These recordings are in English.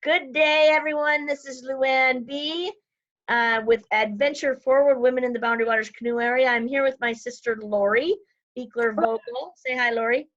Good day, everyone. This is Luann B. With Adventure Forward Women in the Boundary Waters Canoe Area. I'm here with my sister, Lori Beekler-Vogel. Say hi, Lori.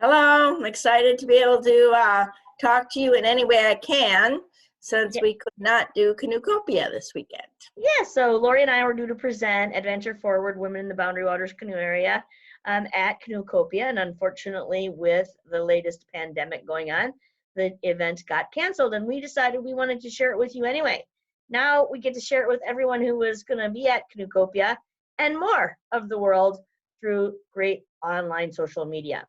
Hello. I'm excited to be able to talk to you in any way I can since we could not do Canoecopia this weekend. Yeah, so Lori and I were due to present Adventure Forward Women in the Boundary Waters Canoe Area at Canoecopia, and unfortunately with the latest pandemic going on, the event got canceled, and we decided we wanted to share it with you anyway. Now we get to share it with everyone who was going to be at Canoecopia and more of the world through great online social media.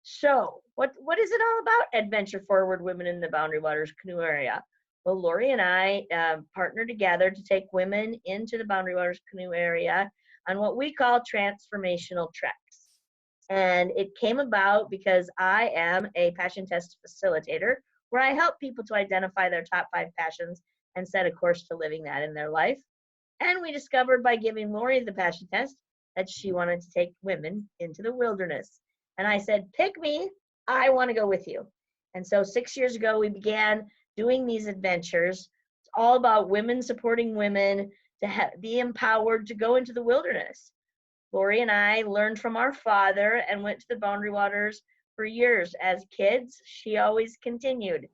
So what is it all about, Adventure Forward Women in the Boundary Waters Canoe Area? Well, Lori and I partnered together to take women into the Boundary Waters Canoe Area on what we call transformational treks. And it came about because I am a passion test facilitator where I help people to identify their top 5 passions and set a course to living that in their life. And we discovered by giving Lori the passion test that she wanted to take women into the wilderness. And I said, pick me, I want to go with you. And so 6 years ago, we began doing these adventures. It's all about women supporting women to be empowered to go into the wilderness. Lori and I learned from our father and went to the Boundary Waters for years. As kids, she always continued.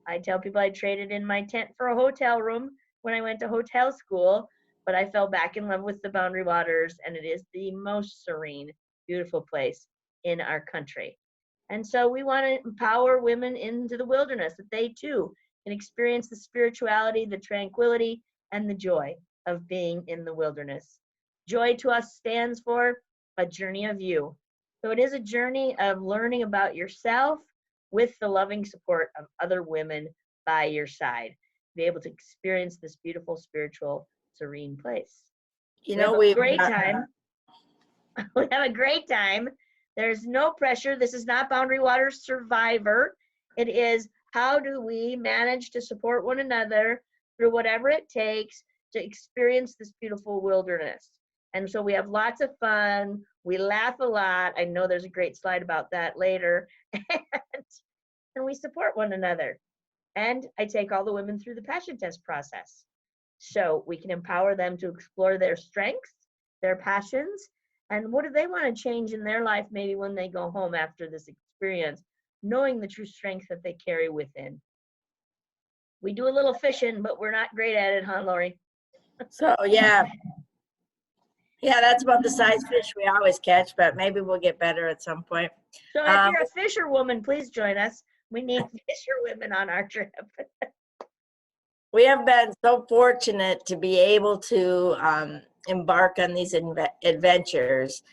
I tell people I traded in my tent for a hotel room when I went to hotel school, but I fell back in love with the Boundary Waters, and it is the most serene, beautiful place in our country. And so we want to empower women into the wilderness, that they too can experience the spirituality, the tranquility, and the joy of being in the wilderness. Joy to us stands for a journey of you. So it is a journey of learning about yourself with the loving support of other women by your side. Be able to experience this beautiful, spiritual, serene place. We have a great time. We have a great time. There's no pressure. This is not Boundary Waters Survivor. It is how do we manage to support one another through whatever it takes to experience this beautiful wilderness. And so we have lots of fun. We laugh a lot. I know there's a great slide about that later. And we support one another. And I take all the women through the passion test process. So we can empower them to explore their strengths, their passions, and what do they want to change in their life maybe when they go home after this experience, knowing the true strength that they carry within. We do a little fishing, but we're not great at it, huh, Lori? So, yeah, that's about the size fish we always catch, but maybe we'll get better at some point. So if you're a fisherwoman, please join us. We need fisherwomen on our trip. We have been so fortunate to be able to embark on these adventures.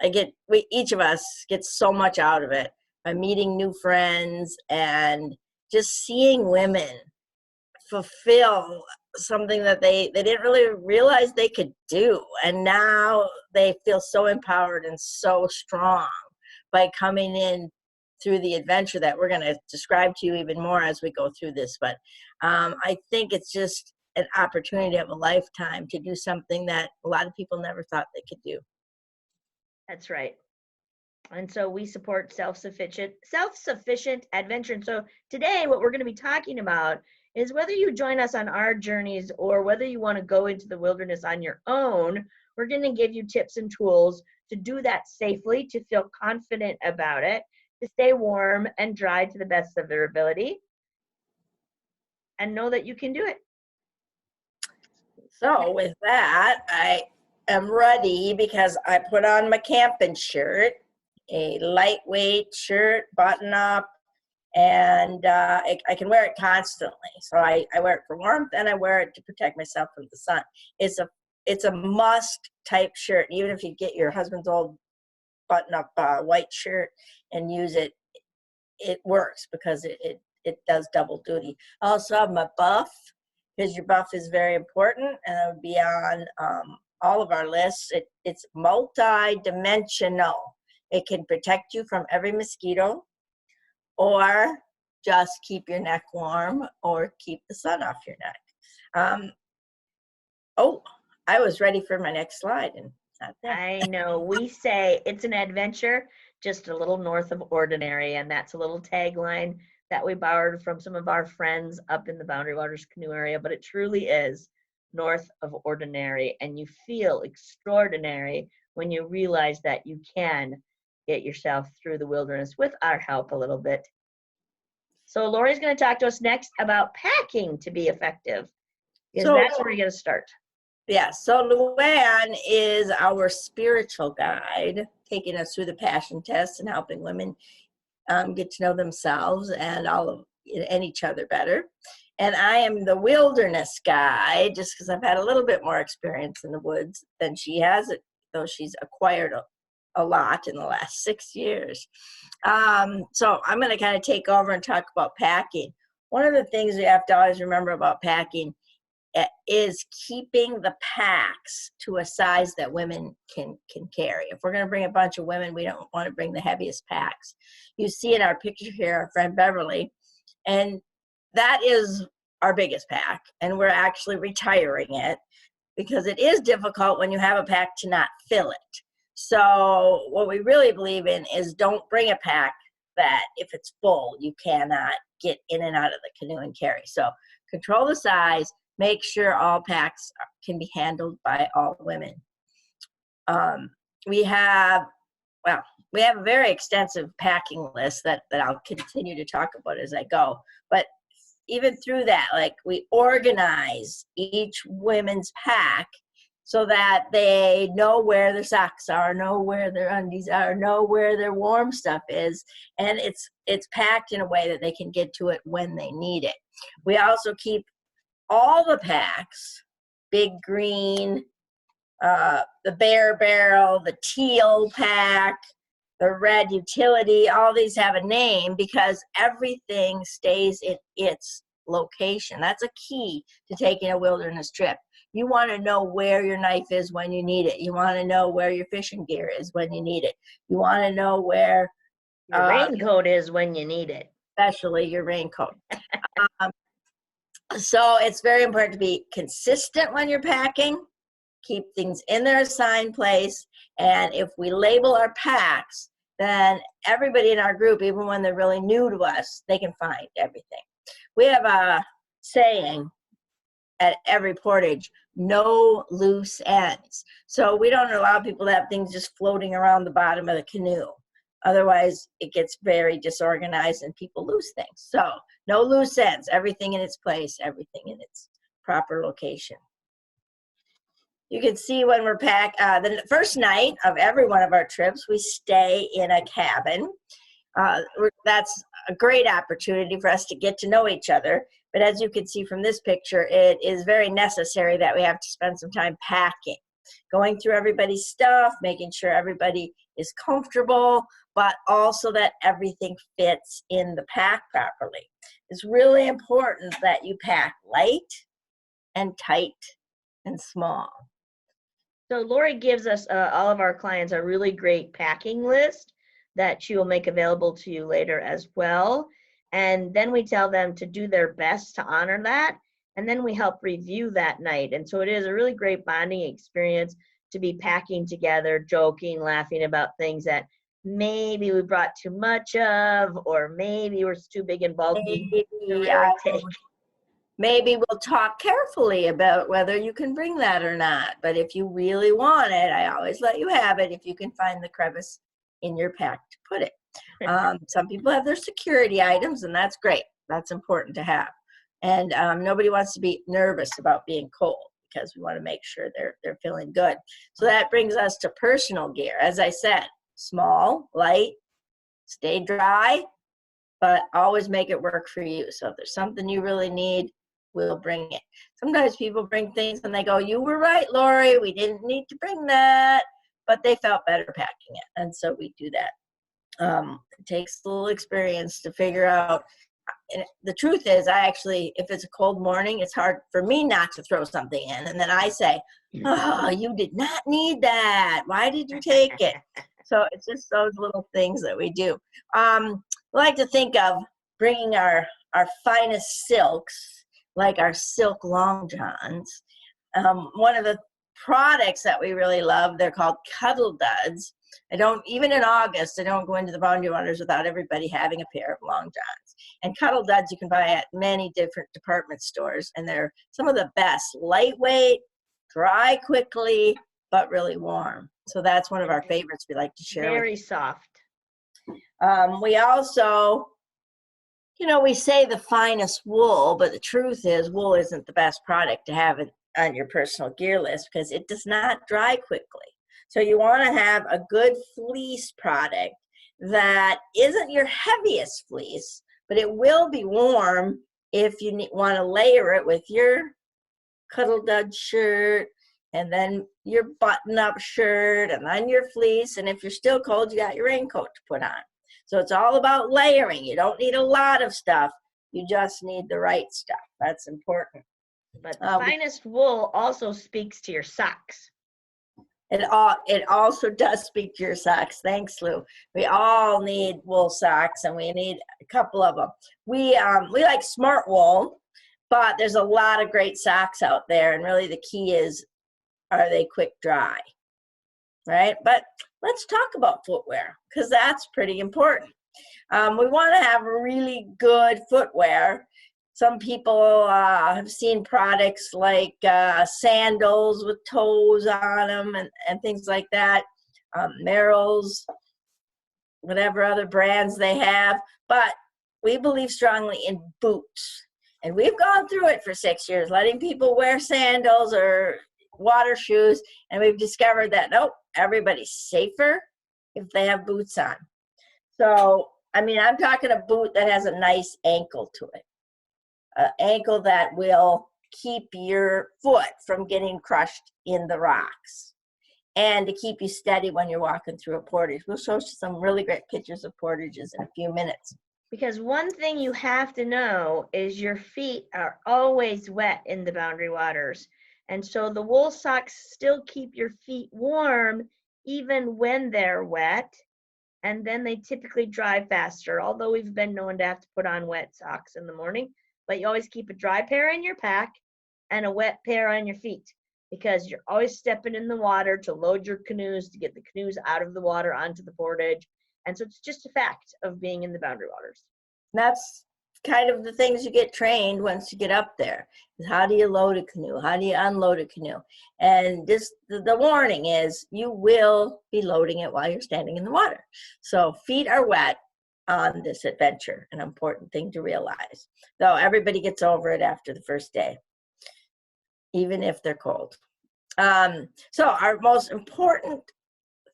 Each of us gets so much out of it by meeting new friends and just seeing women fulfill something that they didn't really realize they could do, and now they feel so empowered and so strong by coming in through the adventure that we're going to describe to you even more as we go through this. But I think it's just an opportunity of a lifetime to do something that a lot of people never thought they could do. That's right. And so we support self-sufficient adventure. And so today what we're going to be talking about is whether you join us on our journeys or whether you want to go into the wilderness on your own, we're going to give you tips and tools to do that safely, to feel confident about it, to stay warm and dry to the best of their ability, and know that you can do it. So with that, I am ready because I put on my camping shirt, a lightweight shirt, button up, and I can wear it constantly. So I wear it for warmth, and I wear it to protect myself from the sun. It's a must type shirt. Even if you get your husband's old button up white shirt and use it, it works because it does double duty. I also have my buff, because your buff is very important, and it would be on all of our lists. It's multi-dimensional. It can protect you from every mosquito, or just keep your neck warm, or keep the sun off your neck. I was ready for my next slide, and it's not there. I know. We say it's an adventure just a little north of ordinary, and that's a little tagline that we borrowed from some of our friends up in the Boundary Waters canoe area, but it truly is north of ordinary, and you feel extraordinary when you realize that you can get yourself through the wilderness with our help a little bit. So Lori's going to talk to us next about packing to be effective, because So, that's where we're going to start. yeah, so Luann is our spiritual guide, taking us through the passion test and helping women get to know themselves and and each other better. And I am the wilderness guide, just because I've had a little bit more experience in the woods than she has, though she's acquired a lot in the last 6 years. So I'm going to kind of take over and talk about packing. One of the things we have to always remember about packing is keeping the packs to a size that women can carry. If we're going to bring a bunch of women, we don't want to bring the heaviest packs. You see in our picture here, our friend Beverly, and that is our biggest pack, and we're actually retiring it because it is difficult when you have a pack to not fill it. So what we really believe in is don't bring a pack that if it's full, you cannot get in and out of the canoe and carry. So control the size, make sure all packs can be handled by all women. We have a very extensive packing list that I'll continue to talk about as I go. But even through that, like, we organize each women's pack so that they know where their socks are, know where their undies are, know where their warm stuff is, and it's packed in a way that they can get to it when they need it. We also keep all the packs, Big Green, the Bear Barrel, the Teal pack, the Red Utility, all these have a name because everything stays in its location. That's a key to taking a wilderness trip. You want to know where your knife is when you need it. You want to know where your fishing gear is when you need it. You want to know where your raincoat is when you need it. Especially your raincoat. So it's very important to be consistent when you're packing, keep things in their assigned place, and if we label our packs, then everybody in our group, even when they're really new to us, they can find everything. We have a saying at every portage, no loose ends. So we don't allow people to have things just floating around the bottom of the canoe. Otherwise, it gets very disorganized and people lose things. So no loose ends, everything in its place, everything in its proper location. You can see when we're packed, the first night of every one of our trips, we stay in a cabin. That's a great opportunity for us to get to know each other. But as you can see from this picture, it is very necessary that we have to spend some time packing, going through everybody's stuff, making sure everybody is comfortable, but also that everything fits in the pack properly. It's really important that you pack light and tight and small. So Lori gives us, all of our clients, a really great packing list that she will make available to you later as well. And then we tell them to do their best to honor that. And then we help review that night. And so it is a really great bonding experience to be packing together, joking, laughing about things that maybe we brought too much of, or maybe we're too big and bulky. Maybe we'll talk carefully about whether you can bring that or not. But if you really want it, I always let you have it if you can find the crevice in your pack to put it. Some people have their security items, and that's great. That's important to have. And nobody wants to be nervous about being cold because we want to make sure they're feeling good. So that brings us to personal gear. As I said, small, light, stay dry, but always make it work for you. So if there's something you really need, we'll bring it. Sometimes people bring things and they go, you were right, Lori, we didn't need to bring that, but they felt better packing it. And so we do that. It takes a little experience to figure out. And the truth is, if it's a cold morning, it's hard for me not to throw something in. And then I say, oh, you did not need that. Why did you take it? So it's just those little things that we do. We like to think of bringing our finest silks, like our silk long johns. One of the products that we really love, they're called Cuddle Duds. Even in August, I don't go into the Boundary Waters without everybody having a pair of long johns. And Cuddle Duds you can buy at many different department stores, and they're some of the best. Lightweight, dry quickly, but really warm. So that's one of our favorites we like to share. Very soft. We also, we say the finest wool, but the truth is wool isn't the best product to have on your personal gear list because it does not dry quickly. So you want to have a good fleece product that isn't your heaviest fleece, but it will be warm if you want to layer it with your Cuddle Dud shirt and then your button-up shirt and then your fleece. And if you're still cold, you got your raincoat to put on. So it's all about layering. You don't need a lot of stuff. You just need the right stuff. That's important. But the finest wool also speaks to your socks. It also does speak to your socks. Thanks, Lou. We all need wool socks, and we need a couple of them. We like Smart Wool, but there's a lot of great socks out there, and really the key is, are they quick dry, right? But let's talk about footwear because that's pretty important. We want to have really good footwear. Some people have seen products like sandals with toes on them and things like that, Merrell's, whatever other brands they have. But we believe strongly in boots. And we've gone through it for 6 years, letting people wear sandals or water shoes. And we've discovered that, nope, everybody's safer if they have boots on. So, I'm talking a boot that has a nice ankle to it. An ankle that will keep your foot from getting crushed in the rocks and to keep you steady when you're walking through a portage. We'll show you some really great pictures of portages in a few minutes. Because one thing you have to know is your feet are always wet in the Boundary Waters. And so the wool socks still keep your feet warm even when they're wet. And then they typically dry faster, although we've been known to have to put on wet socks in the morning. But you always keep a dry pair in your pack and a wet pair on your feet because you're always stepping in the water to load your canoes, to get the canoes out of the water onto the portage. And so it's just a fact of being in the Boundary Waters. That's kind of the things you get trained once you get up there. How do you load a canoe? How do you unload a canoe? And just the warning is you will be loading it while you're standing in the water. So feet are wet on this adventure, an important thing to realize. Though everybody gets over it after the first day, even if they're cold. So our most important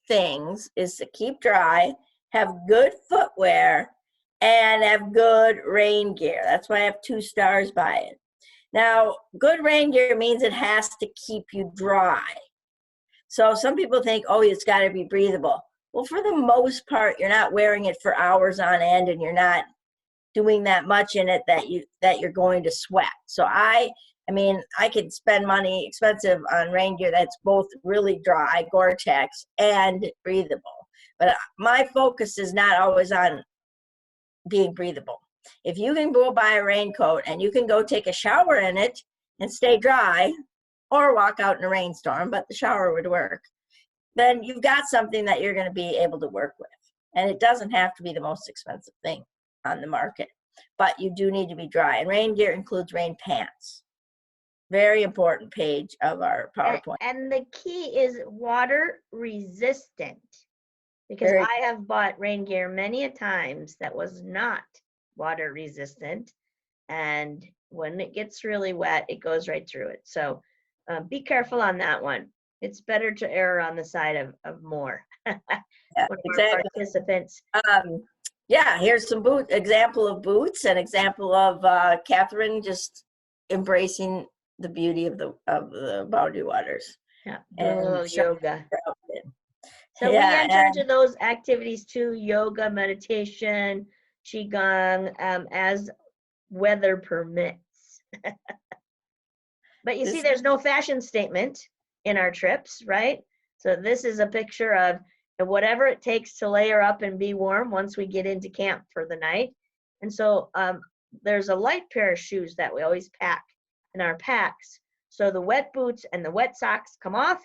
things is to keep dry, have good footwear, and have good rain gear. That's why I have 2 stars by it. Now, good rain gear means it has to keep you dry. So some people think, oh, it's got to be breathable. Well, for the most part, you're not wearing it for hours on end, and you're not doing that much in it that you're going to sweat. So I could spend money expensive on rain gear that's both really dry, Gore-Tex, and breathable. But my focus is not always on being breathable. If you can go buy a raincoat and you can go take a shower in it and stay dry, or walk out in a rainstorm, but the shower would work, then you've got something that you're going to be able to work with. And it doesn't have to be the most expensive thing on the market, but you do need to be dry. And rain gear includes rain pants. Very important page of our PowerPoint. And the key is water resistant, because I have bought rain gear many a times that was not water resistant. And when it gets really wet, it goes right through it. So be careful on that one. It's better to err on the side of more. Yeah, one of exactly. our participants. Here's some example of boots, and example of Catherine just embracing the beauty of the Boundary Waters. Yeah, doing a little yoga. So yeah, we enter into those activities too: yoga, meditation, qigong, as weather permits. But you see, there's no fashion statement in our trips, right? So this is a picture of whatever it takes to layer up and be warm once we get into camp for the night. And so there's a light pair of shoes that we always pack in our packs. So the wet boots and the wet socks come off,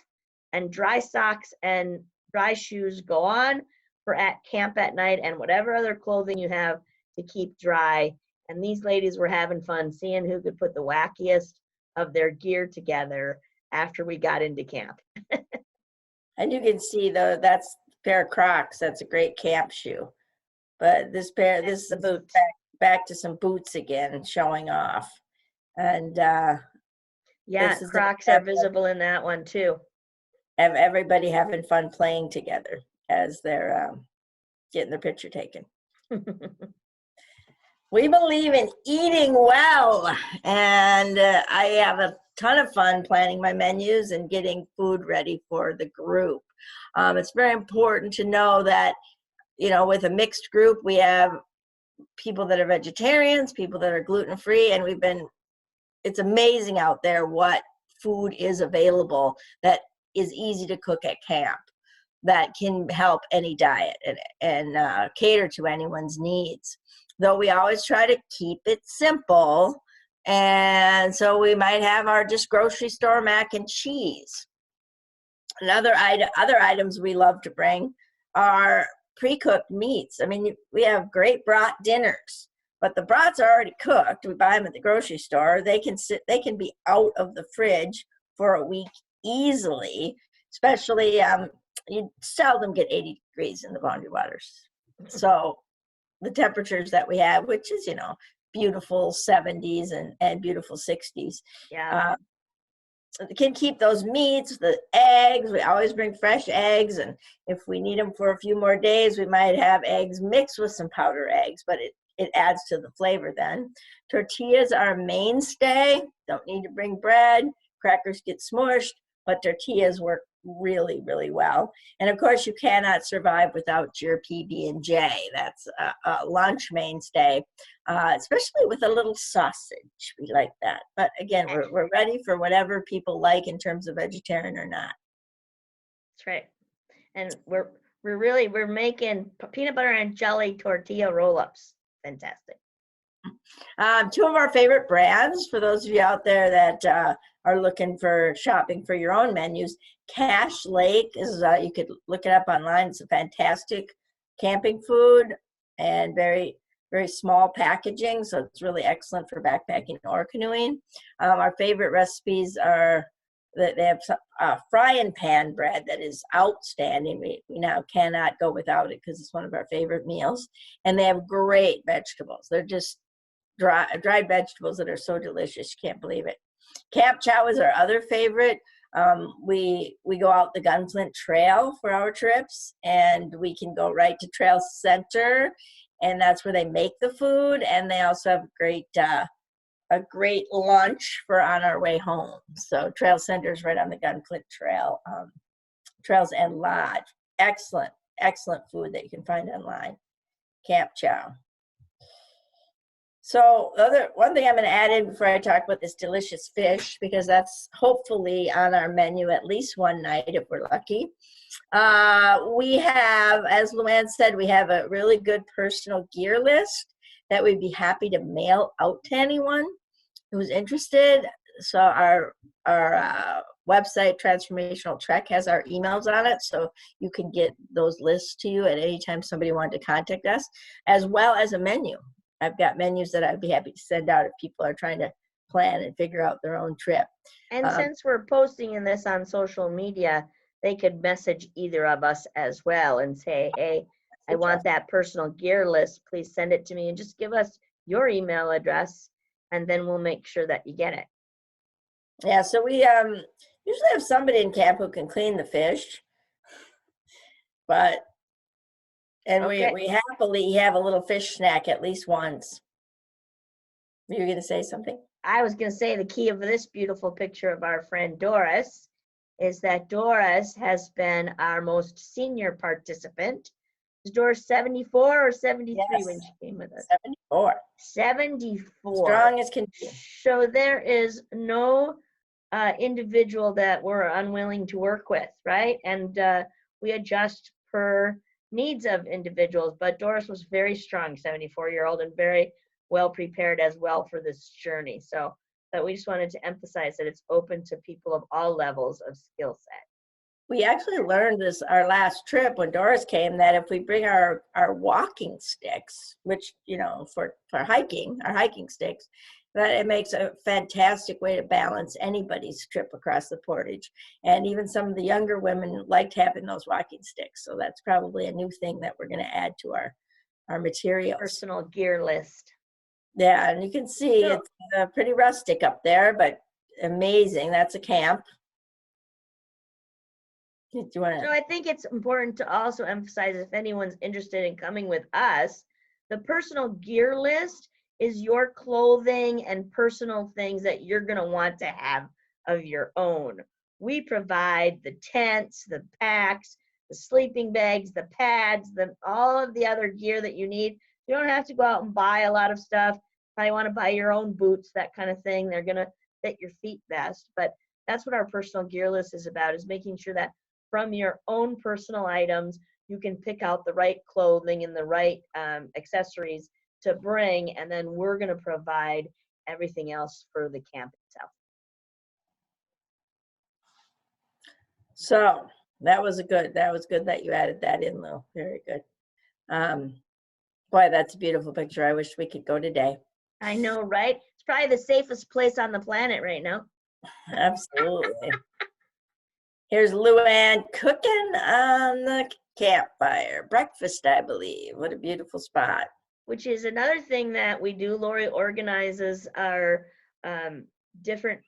and dry socks and dry shoes go on for at camp at night, and whatever other clothing you have to keep dry. And these ladies were having fun seeing who could put the wackiest of their gear together after we got into camp. And you can see though, that's a pair of Crocs. That's a great camp shoe. But this pair, this The is boots. back to some boots again, showing off. And Yeah, this is Crocs are visible in that one too. everybody having fun playing together as they're getting their picture taken. We believe in eating well, and I have a ton of fun planning my menus and getting food ready for the group. It's very important to know that, with a mixed group, we have people that are vegetarians, people that are gluten-free, and it's amazing out there what food is available that is easy to cook at camp that can help any diet and cater to anyone's needs. Though we always try to keep it simple, and so we might have our just grocery store mac and cheese. Other items we love to bring are pre-cooked meats. I mean, we have great brat dinners, but the brats are already cooked. We buy them at the grocery store. They can be out of the fridge for a week easily, especially you seldom get 80 degrees in the Boundary Waters. So the temperatures that we have, which is, beautiful 70s and beautiful 60s. Yeah. Can keep those meats, the eggs. We always bring fresh eggs, and if we need them for a few more days, we might have eggs mixed with some powder eggs, but it adds to the flavor then. Tortillas are a mainstay. Don't need to bring bread. Crackers get smushed, but tortillas work really, really well. And of course, you cannot survive without your PB&J. That's a lunch mainstay, especially with a little sausage. We like that. But again, we're ready for whatever people like in terms of vegetarian or not. That's right. And we're making peanut butter and jelly tortilla roll-ups. Fantastic. Two of our favorite brands for those of you out there that are looking for shopping for your own menus. Cache Lake is, you could look it up online. It's a fantastic camping food and very, very small packaging. So it's really excellent for backpacking or canoeing. Our favorite recipes are that they have frying pan bread that is outstanding. We now cannot go without it because it's one of our favorite meals. And they have great vegetables. They're just dried vegetables that are so delicious. You can't believe it. Camp Chow is our other favorite. We go out the Gunflint Trail for our trips, and we can go right to Trail Center, and that's where they make the food. And they also have a great lunch for on our way home. So Trail Center is right on the Gunflint Trail, Trails and Lodge. Excellent food that you can find online. Camp Chow. So one thing I'm going to add in before I talk about this delicious fish, because that's hopefully on our menu at least one night if we're lucky. We have, as Luann said, we have a really good personal gear list that we'd be happy to mail out to anyone who's interested. So our website, Transformational Trek, has our emails on it, so you can get those lists to you at any time somebody wanted to contact us, as well as a menu. I've got menus that I'd be happy to send out if people are trying to plan and figure out their own trip. And since we're posting in this on social media, they could message either of us as well and say, hey, I want that personal gear list. Please send it to me and just give us your email address, and then we'll make sure that you get it. Yeah, so we usually have somebody in camp who can clean the fish, we happily have a little fish snack at least once. Were you going to say something? I was going to say the key of this beautiful picture of our friend Doris is that Doris has been our most senior participant. Is Doris 74 or 73 when she came with us? 74. 74. Strong as can be. So there is no individual that we're unwilling to work with, right? And we adjust per needs of individuals. But Doris was very strong, 74-year-old, and very well prepared as well for this journey. So that we just wanted to emphasize that it's open to people of all levels of skill set. We actually learned this our last trip when Doris came, that if we bring our walking sticks, which, you know, for hiking, our hiking sticks, that it makes a fantastic way to balance anybody's trip across the portage. And even some of the younger women liked having those walking sticks. So that's probably a new thing that we're going to add to our materials. Personal gear list. Yeah, and you can see So- it's pretty rustic up there, but amazing. That's a camp. Do you want So to? I think it's important to also emphasize, if anyone's interested in coming with us, the personal gear list is your clothing and personal things that you're going to want to have of your own. We provide the tents, the packs, the sleeping bags, the pads, all of the other gear that you need. You don't have to go out and buy a lot of stuff. Probably want to buy your own boots, that kind of thing. They're going to fit your feet best. But that's what our personal gear list is about, is making sure that from your own personal items, you can pick out the right clothing and the right accessories to bring, and then we're going to provide everything else for the camp itself. So that was good that you added that in, though. Very good. Boy, that's a beautiful picture. I wish we could go today. I know, right? It's probably the safest place on the planet right now. Absolutely. Here's Luann cooking on the campfire. Breakfast, I believe. What a beautiful spot. Which is another thing that we do. Lori organizes our different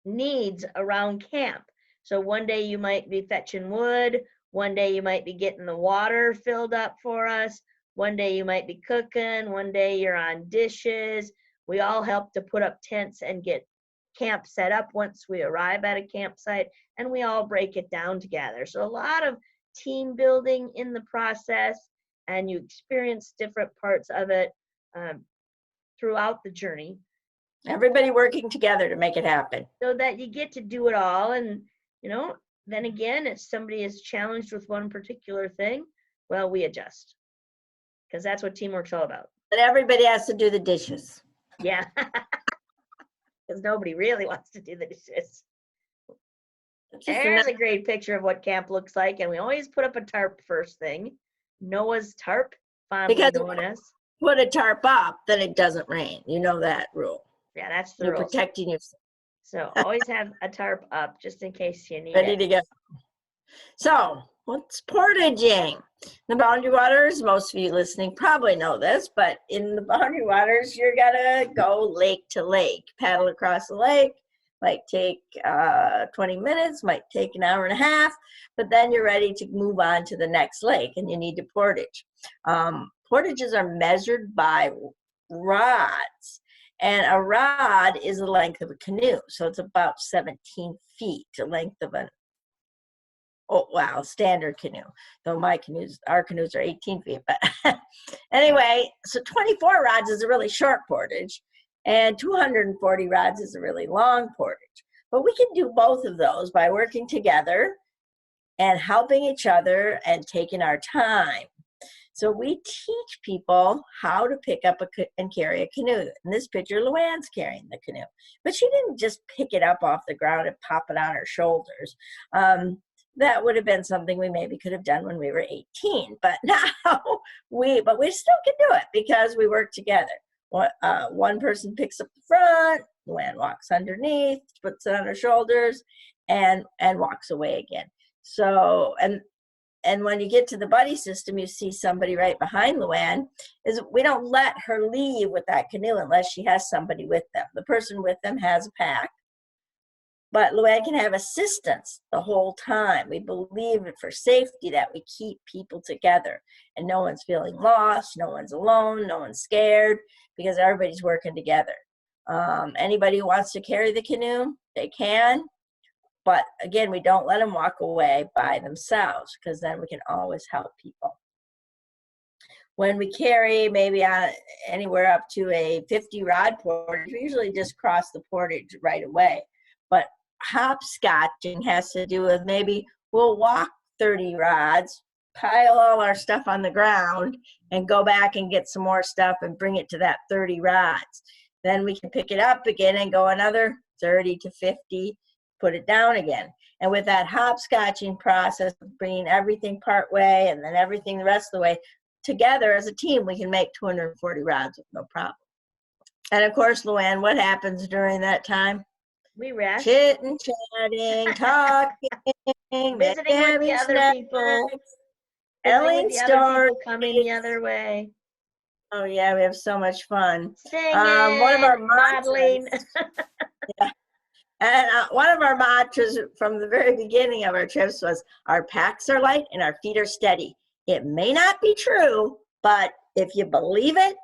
needs around camp. So one day you might be fetching wood, one day you might be getting the water filled up for us, one day you might be cooking, one day you're on dishes. We all help to put up tents and get camp set up once we arrive at a campsite, and we all break it down together. So a lot of team building in the process, and you experience different parts of it throughout the journey. Everybody working together to make it happen. So that you get to do it all. And, you know, then again, if somebody is challenged with one particular thing, well, we adjust. Because that's what teamwork's all about. And everybody has to do the dishes. Yeah. Because nobody really wants to do the dishes. There's a great picture of what camp looks like. And we always put up a tarp first thing. Noah's tarp, fondly known as. Put a tarp up, then it doesn't rain. You know that rule. Yeah, that's the You're rule. protecting yourself. So always have a tarp up just in case you need Ready it. to go. So what's portaging? The Boundary Waters, most of you listening probably know this, but in the Boundary Waters, you're gonna go lake to lake, paddle across the lake. Might take 20 minutes, might take an hour and a half, but then you're ready to move on to the next lake and you need to portage. Portages are measured by rods, and a rod is the length of a canoe. So it's about 17 feet, the length of an standard canoe. Though our canoes are 18 feet. But anyway, so 24 rods is a really short portage, and 240 rods is a really long portage. But we can do both of those by working together and helping each other and taking our time. So we teach people how to pick up and carry a canoe. In this picture, Luann's carrying the canoe. But she didn't just pick it up off the ground and pop it on her shoulders. That would have been something we maybe could have done when we were 18. But now we still can do it because we work together. One person picks up the front, Luann walks underneath, puts it on her shoulders, and walks away again. So, and when you get to the buddy system, you see somebody right behind Luann. We don't let her leave with that canoe unless she has somebody with them. The person with them has a pack, but Luann can have assistance the whole time. We believe it for safety that we keep people together and no one's feeling lost, no one's alone, no one's scared, because everybody's working together. Anybody who wants to carry the canoe, they can. But again, we don't let them walk away by themselves because then we can always help people. When we carry maybe anywhere up to a 50 rod portage, we usually just cross the portage right away. But hopscotching has to do with maybe we'll walk 30 rods, pile all our stuff on the ground, and go back and get some more stuff and bring it to that 30 rods. Then we can pick it up again and go another 30 to 50. put it down again. And with that hopscotching process, bringing everything part way and then everything the rest of the way, together as a team, we can make 240 rods with no problem. And of course, Luann, what happens during that time? We rest. Chitting, chatting, talking, Visiting with the other people. telling stories. Coming the other way. Oh yeah, we have so much fun. Singing, one of our modeling. Yeah. And one of our mantras from the very beginning of our trips was, our packs are light and our feet are steady. It may not be true, but if you believe it,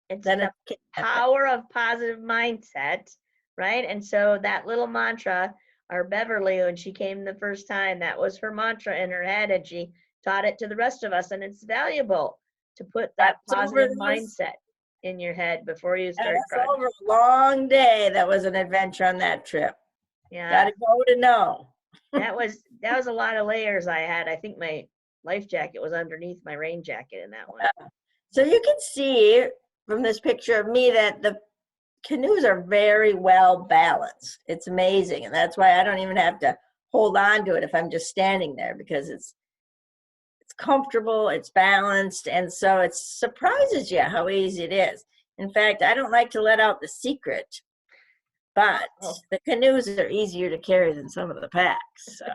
it's then the power of positive mindset, right? And so that little mantra, our Beverly, when she came the first time, that was her mantra in her head, and she taught it to the rest of us. And it's valuable to put that positive mindset in your head before you start driving. Over a long day. That was an adventure on that trip. Yeah, gotta go to know. that was a lot of layers I had. I think my life jacket was underneath my rain jacket in that one. So you can see from this picture of me that the canoes are very well balanced. It's amazing, and that's why I don't even have to hold on to it if I'm just standing there, because it's comfortable, it's balanced, and so it surprises you how easy it is. In fact, I don't like to let out the secret, but the canoes are easier to carry than some of the packs. So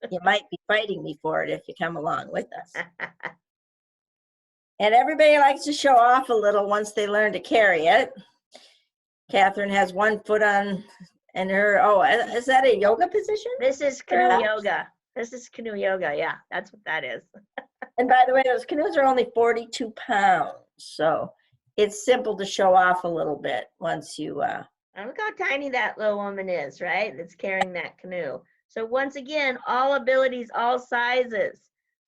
you might be fighting me for it if you come along with us. And everybody likes to show off a little once they learn to carry it. Catherine has one foot on, and her, is that a yoga position? This is canoe yoga. This is canoe yoga. Yeah, that's what that is. And by the way, those canoes are only 42 pounds. So it's simple to show off a little bit once you. And look how tiny that little woman is, right? That's carrying that canoe. So once again, all abilities, all sizes,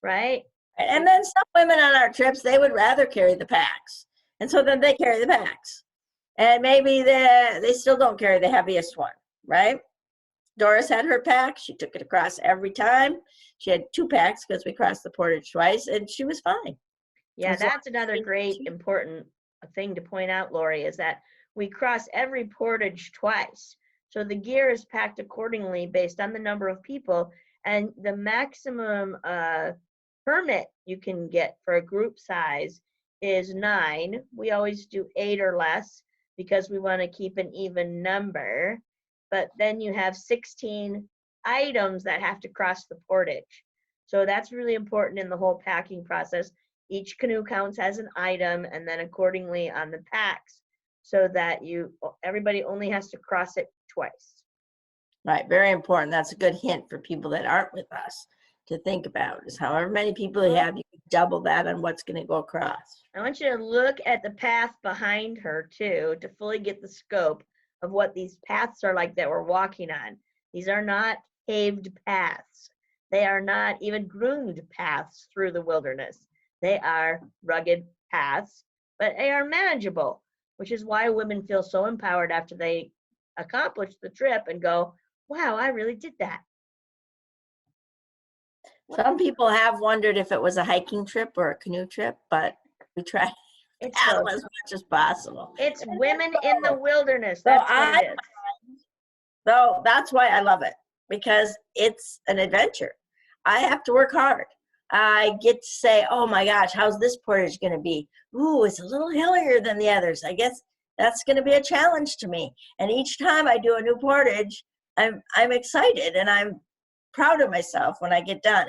right? And then some women on our trips, they would rather carry the packs. And so then they carry the packs. And maybe they still don't carry the heaviest one, right? Doris had her pack. She took it across every time. She had 2 packs because we crossed the portage twice, and she was fine. Yeah, that's another great, important thing to point out, Lori, is that we cross every portage twice. So the gear is packed accordingly based on the number of people, and the maximum permit you can get for a group size is 9. We always do 8 or less because we want to keep an even number. But then you have 16 items that have to cross the portage. So that's really important in the whole packing process. Each canoe counts as an item, and then accordingly on the packs, so that everybody only has to cross it twice. Right, very important. That's a good hint for people that aren't with us to think about, is however many people you have, you can double that on what's going to go across. I want you to look at the path behind her too, to fully get the scope of what these paths are like that we're walking on. These are not paved paths. They are not even groomed paths through the wilderness. They are rugged paths, but they are manageable, which is why women feel so empowered after they accomplish the trip and go, wow, I really did that. Some people have wondered if it was a hiking trip or a canoe trip, but we try to paddle as much as possible. It's women in the wilderness. That's what it is. So that's why I love it, because it's an adventure. I have to work hard. I get to say, oh my gosh, how's this portage going to be? Ooh, it's a little hillier than the others. I guess that's going to be a challenge to me. And each time I do a new portage, I'm excited and I'm proud of myself when I get done.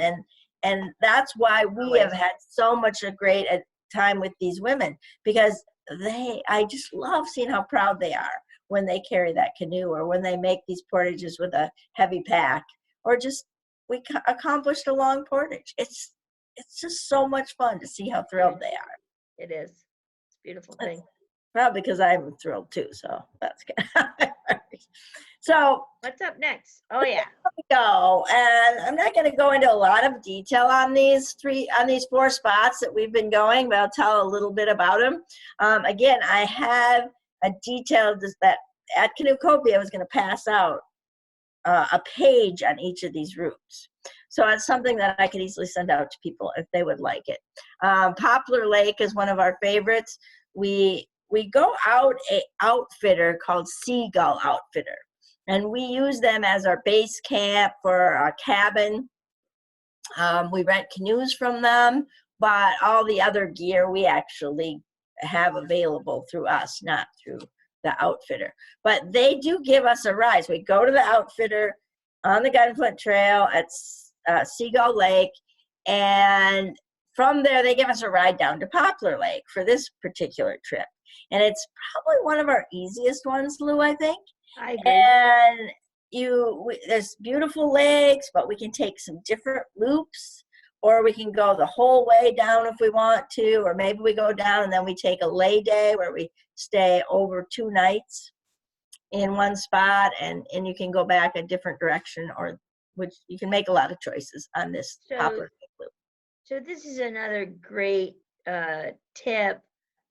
And that's why we have had so much a great time with these women, because I just love seeing how proud they are when they carry that canoe, or when they make these portages with a heavy pack, or just we accomplished a long portage. It's just so much fun to see how thrilled they are. It is. It's a beautiful thing. Probably because I'm thrilled too, so that's good. So what's up next? Oh yeah. Here we go. And I'm not going to go into a lot of detail on these 4 spots that we've been going, but I'll tell a little bit about them. Again, I have a detailed that at Canoecopia I was going to pass out a page on each of these routes. So it's something that I could easily send out to people if they would like it. Poplar Lake is one of our favorites. We go out a outfitter called Seagull Outfitter. And we use them as our base camp for our cabin. We rent canoes from them, but all the other gear we actually have available through us, not through the outfitter. But they do give us a ride. So we go to the outfitter on the Gunflint Trail at Seagull Lake, and from there they give us a ride down to Poplar Lake for this particular trip. And it's probably one of our easiest ones, Lou, I think. I agree. And there's beautiful lakes, but we can take some different loops, or we can go the whole way down if we want to, or maybe we go down and then we take a lay day where we stay over 2 nights in one spot, and you can go back a different direction, or which you can make a lot of choices on this Poplar Lake loop. So this is another great tip.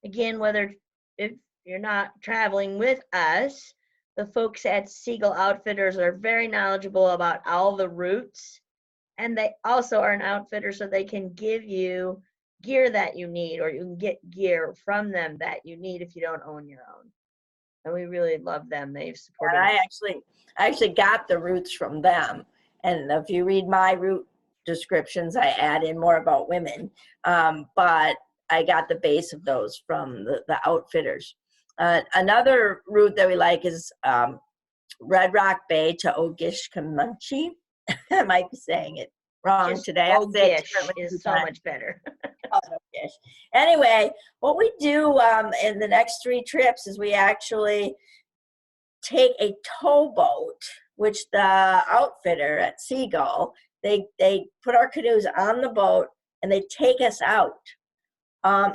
Again, whether if you're not traveling with us, the folks at Seagull Outfitters are very knowledgeable about all the routes, and they also are an outfitter, so they can give you gear that you need, or you can get gear from them that you need if you don't own your own. And we really love them. They've supported us. I actually got the routes from them, and if you read my route descriptions, I add in more about women, but I got the base of those from the outfitters. Another route that we like is Red Rock Bay to Ogishkamunchee. I might be saying it wrong Just today. Ogish is so much better. Ogish. Anyway, what we do in the next 3 trips is we actually take a towboat, which the outfitter at Seagull, they put our canoes on the boat and they take us out.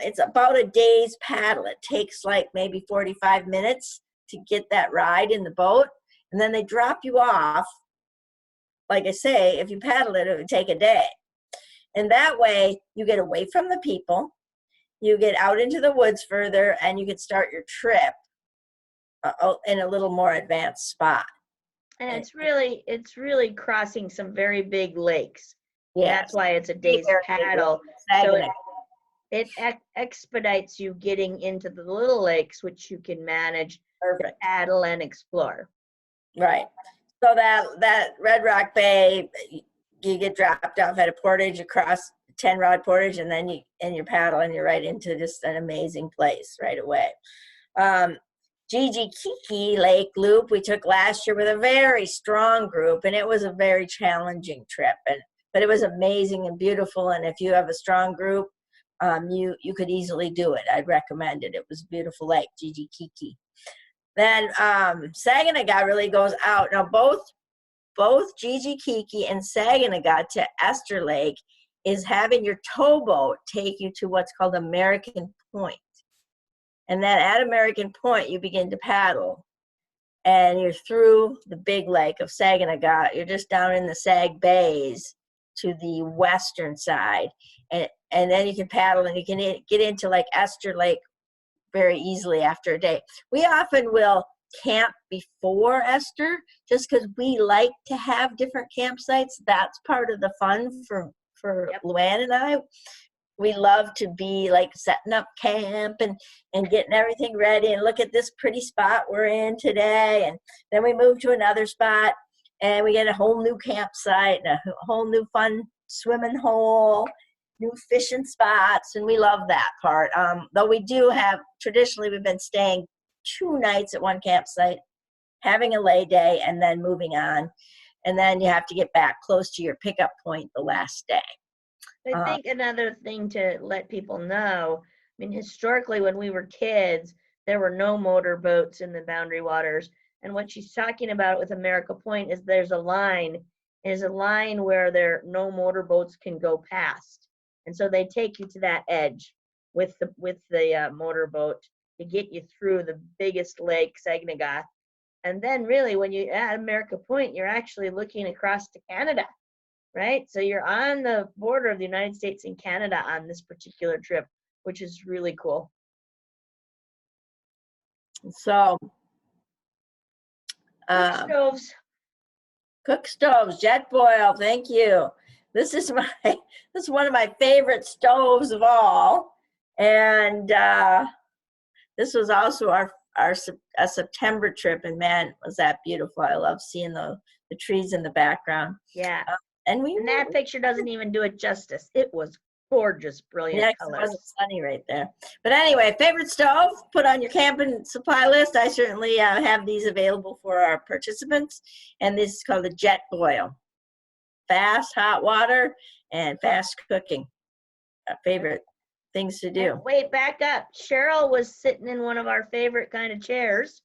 It's about a day's paddle. It takes like maybe 45 minutes to get that ride in the boat. And then they drop you off. Like I say, if you paddle it, it would take a day. And that way you get away from the people, you get out into the woods further, and you can start your trip in a little more advanced spot. And it's really crossing some very big lakes. Yeah. That's why it's a day's paddle. So it expedites you getting into the little lakes, which you can manage to paddle and explore. Right. So that Red Rock Bay, you get dropped off at a portage across 10-rod portage, and then you paddle and you're right into just an amazing place right away. Gigi-Kiki Lake Loop we took last year with a very strong group, and it was a very challenging trip, but it was amazing and beautiful. And if you have a strong group, you could easily do it. I'd recommend it. It was a beautiful lake, Gigi-Kiki. Then Saginaw really goes out. Now both Gigi-Kiki and Saginaw to Esther Lake is having your towboat take you to what's called American Point. And then at American Point, you begin to paddle. And you're through the big lake of Saginaw. You're just down in the Sag Bays to the western side. And then you can paddle and you can get into like Esther Lake very easily after a day. We often will camp before Esther just because we like to have different campsites. That's part of the fun for Luann and I. We love to be like setting up camp and getting everything ready and look at this pretty spot we're in today. And then we move to another spot and we get a whole new campsite and a whole new fun swimming hole, new fishing spots, and we love that part. Though we do have, traditionally we've been staying 2 nights at one campsite, having a lay day, and then moving on. And then you have to get back close to your pickup point the last day. I think another thing to let people know, I mean, historically when we were kids, there were no motor boats in the Boundary Waters. And what she's talking about with America Point is there's a line where no motor boats can go past. And so they take you to that edge with the motorboat to get you through the biggest lake, Saginaw. And then really when you're at America Point, you're actually looking across to Canada, right? So you're on the border of the United States and Canada on this particular trip, which is really cool. So Cook stoves, Jetboil, thank you. This is one of my favorite stoves of all. And this was also our a September trip, and man, was that beautiful. I love seeing the trees in the background. Yeah. And that picture doesn't even do it justice. It was gorgeous, brilliant it colors. wasn't sunny right there. But anyway, favorite stove, put on your camping supply list. I certainly have these available for our participants. And this is called the Jetboil. Fast hot water and fast cooking. Favorite things to do. Wait, back up. Cheryl was sitting in one of our favorite kind of chairs.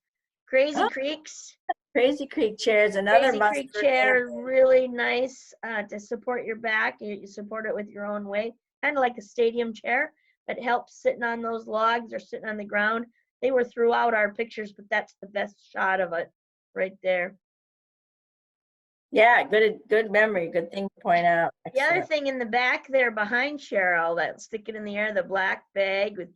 Crazy Creeks. Crazy Creek chairs, another Crazy Creek chair, really nice to support your back. You support it with your own weight, kind of like a stadium chair, but helps sitting on those logs or sitting on the ground. They were throughout our pictures, but that's the best shot of it right there. Yeah, good memory, good thing to point out. The other thing in the back there behind Cheryl, that stick it in the air, the black bag with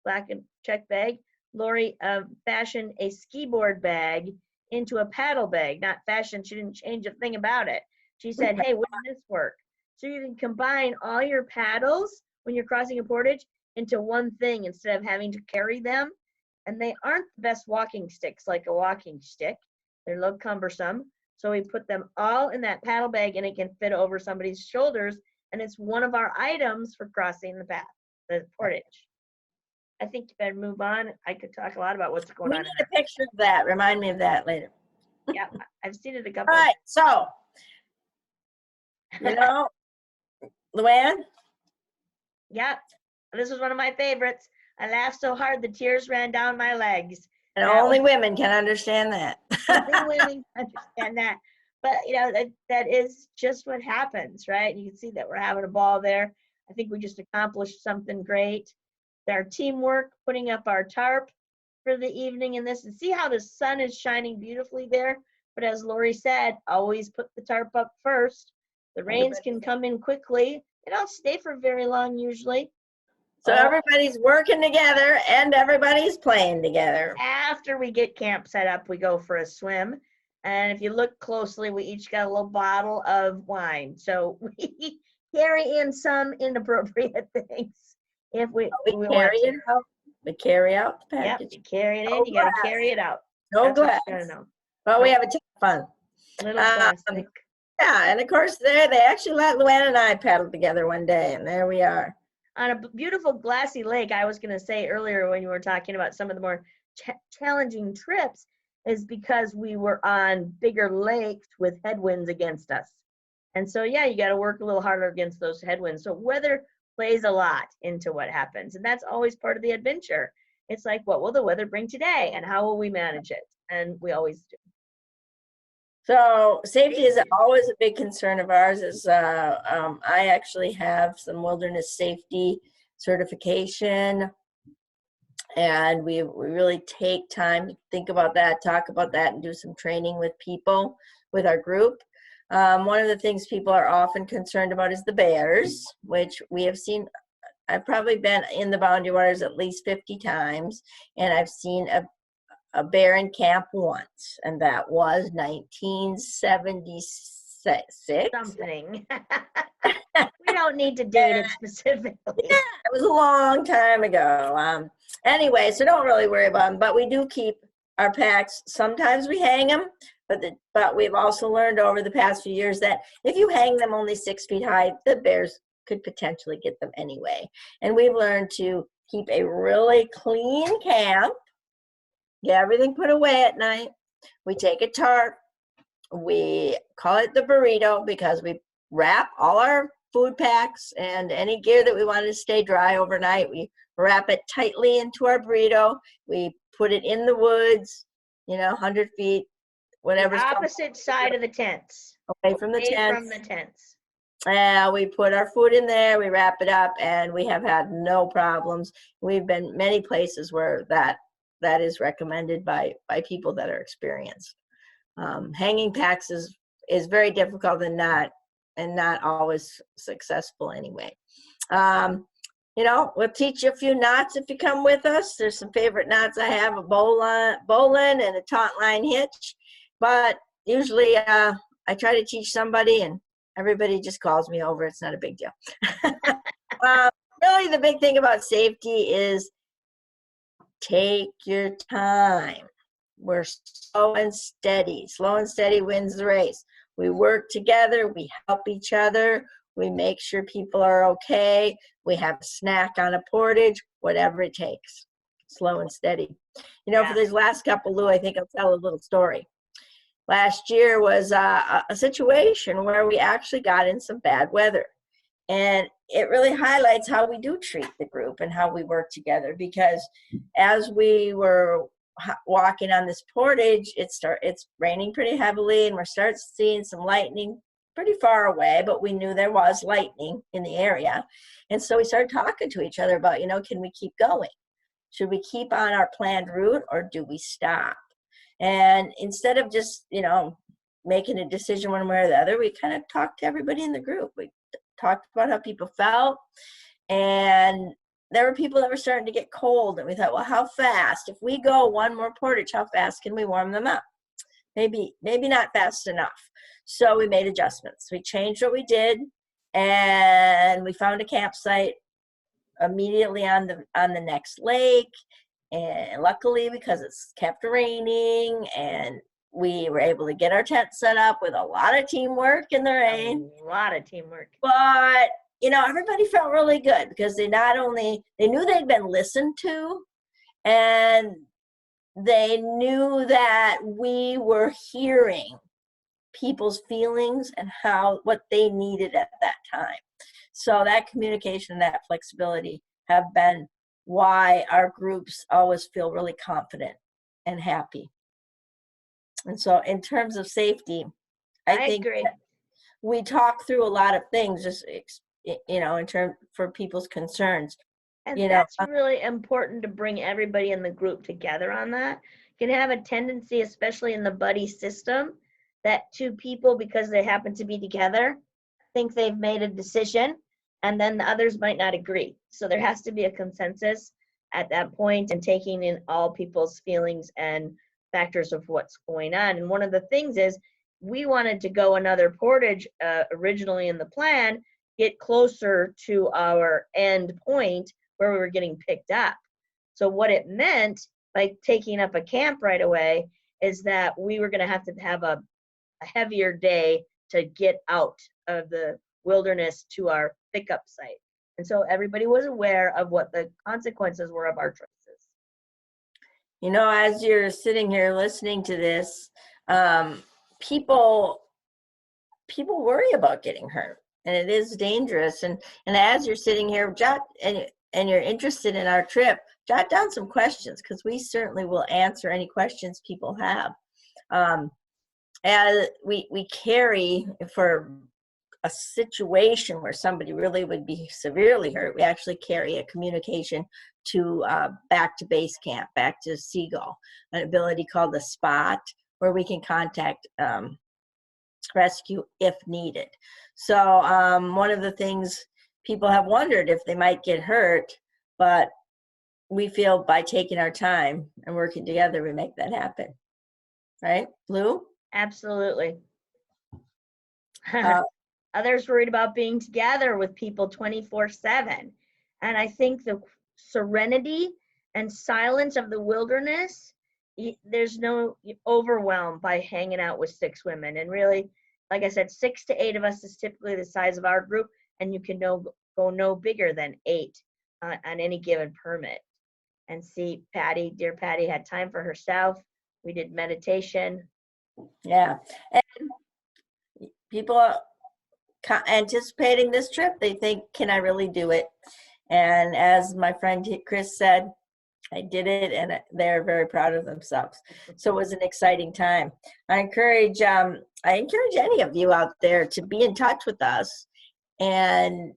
black and check bag, Lori fashioned a ski board bag into a paddle bag. Not fashion, she didn't change a thing about it. She said, hey, wouldn't this work? So you can combine all your paddles when you're crossing a portage into one thing instead of having to carry them. And they aren't the best walking sticks like a walking stick. They're a little cumbersome. So we put them all in that paddle bag and it can fit over somebody's shoulders. And it's one of our items for crossing the portage. I think you better move on. I could talk a lot about what's going on. We need a picture of that. Remind me of that later. Yeah, I've seen it a couple. All right, so, Luann? Yeah, this was one of my favorites. I laughed so hard the tears ran down my legs. And only women can understand that. Only women understand that. But, that is just what happens, right? You can see that we're having a ball there. I think we just accomplished something great. Our teamwork, putting up our tarp for the evening in this, and see how the sun is shining beautifully there. But as Lori said, always put the tarp up first. The rains can come in quickly. They don't stay for very long usually. So everybody's working together and everybody's playing together. After we get camp set up, we go for a swim. And if you look closely, we each got a little bottle of wine. So we carry in some inappropriate things. If we carry it out. We carry out the package. Yep, you carry it in, you gotta carry it out. No glass. But we have a ton of fun. Little plastic. Yeah, and of course they actually let Luann and I paddle together one day, and there we are. On a beautiful glassy lake, I was gonna say earlier when you were talking about some of the more challenging trips, is because we were on bigger lakes with headwinds against us. And so, yeah, you gotta work a little harder against those headwinds. So weather plays a lot into what happens, and that's always part of the adventure. It's like, what will the weather bring today and how will we manage it? And we always do. So safety is always a big concern of ours. I actually have some wilderness safety certification, and we really take time to think about that, talk about that, and do some training with people, with our group. One of the things people are often concerned about is the bears, which we have seen. I've probably been in the Boundary Waters at least 50 times, and I've seen a bear in camp once, and that was 1976. Something. We don't need to date it specifically. Yeah, it was a long time ago. Anyway, so don't really worry about them, but we do keep our packs. Sometimes we hang them, but we've also learned over the past few years that if you hang them only 6 feet high, the bears could potentially get them anyway. And we've learned to keep a really clean camp, get everything put away at night. We take a tarp. We call it the burrito because we wrap all our food packs and any gear that we wanted to stay dry overnight. We wrap it tightly into our burrito. We put it in the woods, 100 feet, whatever. Opposite side of the tents. Away from the tents. From the tents. We put our food in there, we wrap it up, and we have had no problems. We've been many places where that is recommended by people that are experienced. Hanging packs is very difficult and not always successful anyway. We'll teach you a few knots if you come with us. There's some favorite knots I have, a bowline and a taut line hitch. But usually I try to teach somebody and everybody just calls me over. It's not a big deal. Really the big thing about safety is take your time. We're slow and steady. Slow and steady wins the race. We work together, we help each other, we make sure people are okay, we have a snack on a portage, whatever it takes. Slow and steady. You know, for these last couple, Lou, I think I'll tell a little story. Last year was a situation where we actually got in some bad weather. And it really highlights how we do treat the group and how we work together, because as we were walking on this portage, it's raining pretty heavily, and we're starting seeing some lightning pretty far away, but we knew there was lightning in the area. And so we started talking to each other about, can we keep going? Should we keep on our planned route, or do we stop? And instead of just, making a decision one way or the other, we kind of talked to everybody in the group. We talked about how people felt, and there were people that were starting to get cold, and we thought, well, how fast? If we go one more portage, how fast can we warm them up? Maybe not fast enough. So we made adjustments. We changed what we did, and we found a campsite immediately on the next lake. And luckily, because it's kept raining, and we were able to get our tent set up with a lot of teamwork in the rain. A lot of teamwork. But, everybody felt really good, because they knew they'd been listened to, and they knew that we were hearing people's feelings and what they needed at that time. So that communication, that flexibility have been why our groups always feel really confident and happy. And so in terms of safety, I think agree. We talk through a lot of things, just, in terms for people's concerns. And that's really important, to bring everybody in the group together on that. You can have a tendency, especially in the buddy system, that two people, because they happen to be together, think they've made a decision, and then the others might not agree. So there has to be a consensus at that point, and taking in all people's feelings and factors of what's going on. And one of the things is, we wanted to go another portage originally in the plan, get closer to our end point where we were getting picked up. So what it meant by taking up a camp right away is that we were going to have a heavier day to get out of the wilderness to our pickup site. And so everybody was aware of what the consequences were of our choices. As you're sitting here listening to this, people worry about getting hurt, and it is dangerous. And as you're sitting here, and you're interested in our trip, jot down some questions, because we certainly will answer any questions people have. And we carry, for a situation where somebody really would be severely hurt, we actually carry a communication to back to base camp, back to Seagull, an ability called the Spot, where we can contact rescue if needed. So one of the things people have wondered if they might get hurt, but we feel by taking our time and working together, we make that happen. Right, Lou? Absolutely. Others worried about being together with people 24/7. And I think the serenity and silence of the wilderness, there's no overwhelm by hanging out with 6 women. And really, like I said, 6 to 8 of us is typically the size of our group, and you can go no bigger than 8 on any given permit. And see, dear Patty had time for herself. We did meditation. Yeah. And people are anticipating this trip. They think, can I really do it? And as my friend Chris said, I did it, and they're very proud of themselves. So it was an exciting time. I encourage any of you out there to be in touch with us, and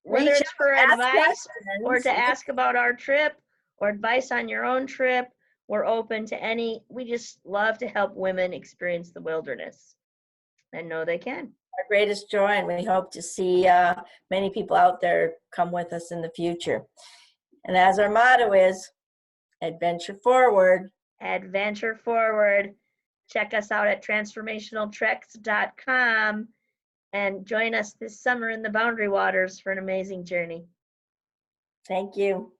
whether it's for advice or to ask about our trip or advice on your own trip. We're open to any. We just love to help women experience the wilderness and know they can. Our greatest joy, and we hope to see many people out there come with us in the future. And as our motto is, adventure forward. Adventure forward. Check us out at transformationaltreks.com and join us this summer in the Boundary Waters for an amazing journey. Thank you.